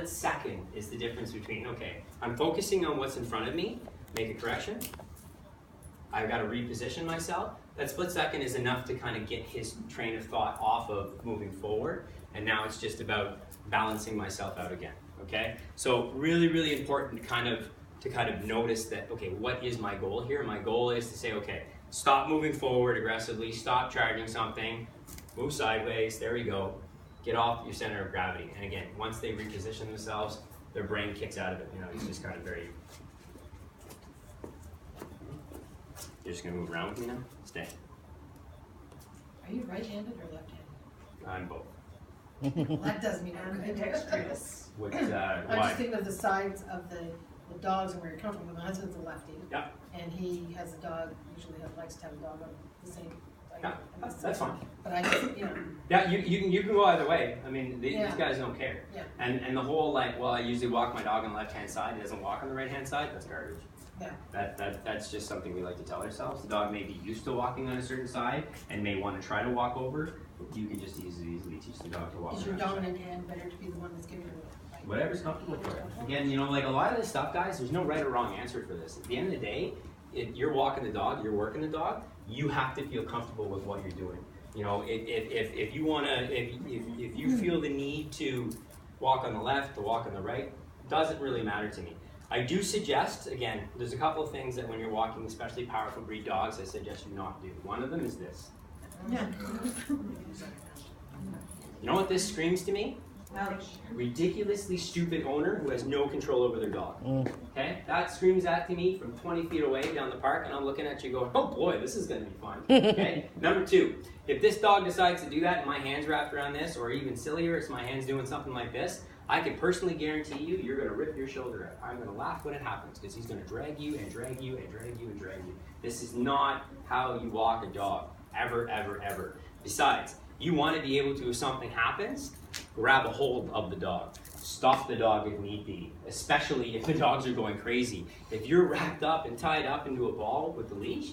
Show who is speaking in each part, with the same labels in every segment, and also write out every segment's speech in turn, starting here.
Speaker 1: split second is the difference between, okay, I'm focusing on what's in front of me, make a correction, I've got to reposition myself. That split second is enough to kind of get his train of thought off of moving forward, and now it's just about balancing myself out again, okay? So really, really important to kind of notice that, okay, what is my goal here? My goal is to say, okay, stop moving forward aggressively, stop charging something, move sideways, there we go. Get off your center of gravity. And again, once they reposition themselves, their brain kicks out of it. You know, it's just kind of very... You're just gonna move around with me now? Stay.
Speaker 2: Are you right-handed or left-handed?
Speaker 1: I'm both.
Speaker 2: Well, that does mean I'm ambidextrous.
Speaker 1: What,
Speaker 2: I'm
Speaker 1: why?
Speaker 2: just thinking of the sides of the dogs and where you're comfortable. My husband's a lefty.
Speaker 1: Yeah.
Speaker 2: And he has a dog, usually likes to have a dog on the same.
Speaker 1: Yeah, that's fine.
Speaker 2: But I just, you know.
Speaker 1: Yeah, you can go either way. I mean, these
Speaker 2: Yeah.
Speaker 1: guys don't care.
Speaker 2: Yeah.
Speaker 1: And the whole like, well, I usually walk my dog on the left-hand side, he doesn't walk on the right-hand side, that's garbage.
Speaker 2: Yeah.
Speaker 1: That's just something we like to tell ourselves. The dog may be used to walking on a certain side and may want to try to walk over. You can just easily teach the dog to walk.
Speaker 2: Is your dominant hand better to be the one that's giving you a right?
Speaker 1: Whatever's comfortable for it. Again, you know, like a lot of this stuff, guys, there's no right or wrong answer for this. At the end of the day, if you're walking the dog, you're working the dog, you have to feel comfortable with what you're doing. You know, if you want to, if you feel the need to walk on the left, to walk on the right, doesn't really matter to me. I do suggest, again, there's a couple of things that when you're walking, especially powerful breed dogs, I suggest you not do. One of them is this.
Speaker 2: Yeah.
Speaker 1: You know what this screams to me?
Speaker 2: Ouch.
Speaker 1: Ridiculously stupid owner who has no control over their dog. Okay? That screams that to me from 20 feet away down the park, and I'm looking at you going, oh boy, this is going to be fun. Okay? Number two, if this dog decides to do that and my hand's wrapped around this, or even sillier, it's my hand's doing something like this, I can personally guarantee you, you're going to rip your shoulder out. I'm going to laugh when it happens because he's going to drag you and drag you and drag you and drag you. This is not how you walk a dog, ever, ever, ever. Besides, you want to be able to, if something happens, grab a hold of the dog. Stop the dog if need be, especially if the dogs are going crazy. If you're wrapped up and tied up into a ball with the leash,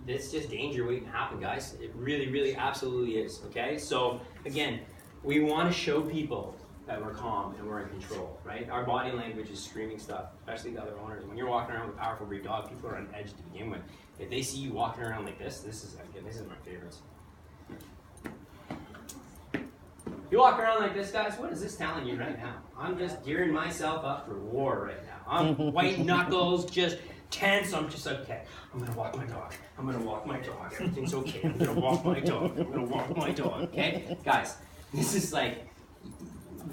Speaker 1: it's just danger waiting to happen, guys. It really, really absolutely is, okay? So, again, we want to show people that we're calm and we're in control, right? Our body language is screaming stuff, especially the other owners. When you're walking around with a powerful breed dog, people are on edge to begin with. If they see you walking around like this is my favorites. You walk around like this, guys, what is this telling you right now? I'm just gearing myself up for war right now. I'm white knuckles, just tense. I'm just like, okay, I'm gonna walk my dog. I'm gonna walk my dog. Everything's okay. I'm gonna walk my dog. I'm gonna walk my dog, okay? Guys, this is like,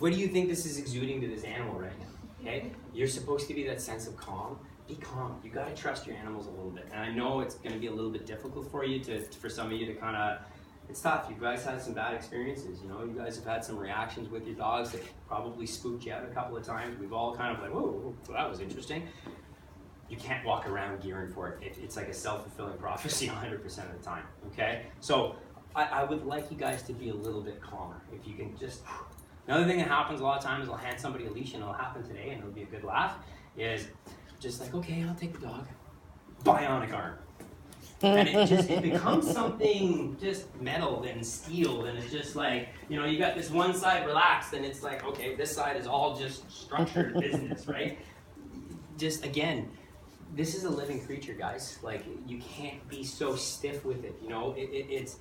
Speaker 1: what do you think this is exuding to this animal right now, okay? You're supposed to be that sense of calm. Be calm. You gotta trust your animals a little bit. And I know it's gonna be a little bit difficult for you for some of you to kind of, it's tough. You guys had some bad experiences, you know. You guys have had some reactions with your dogs that probably spooked you out a couple of times. We've all kind of like, whoa, that was interesting. You can't walk around gearing for it. It's like a self-fulfilling prophecy 100% of the time, okay? So I would like you guys to be a little bit calmer. If you can just, another thing that happens a lot of times, I'll hand somebody a leash and it'll happen today and it'll be a good laugh, is just like, okay, I'll take the dog. Bionic arm. And it becomes something just metal and steel, and it's just like, you know, you got this one side relaxed and it's like, okay, this side is all just structured business, right? Just, again, this is a living creature, guys. Like, you can't be so stiff with it, you know? It's,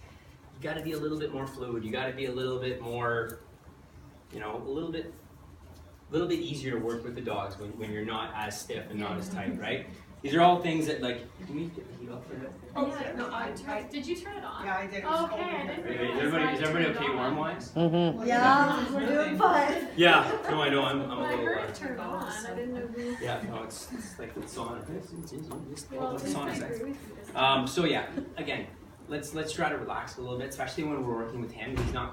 Speaker 1: you gotta be a little bit more fluid. You gotta be a little bit more, you know, a little bit easier to work with the dogs when you're not as stiff and not as tight, right? These are all things that, like, can we get the heat up for that?
Speaker 3: Oh, yeah, no, did you turn it on?
Speaker 2: Yeah, I did.
Speaker 3: Okay, I didn't realize
Speaker 1: Is everybody okay warm-wise?
Speaker 4: Yeah, we're doing fine.
Speaker 1: Yeah, no, I know, I'm a
Speaker 3: I
Speaker 1: little...
Speaker 3: heard it turned on, I didn't know who...
Speaker 1: Yeah, no, it's like the sauna.
Speaker 3: Well,
Speaker 1: The sauna
Speaker 3: I
Speaker 1: sex.
Speaker 3: agree with you.
Speaker 1: So yeah, again, let's try to relax a little bit, especially when we're working with him. He's not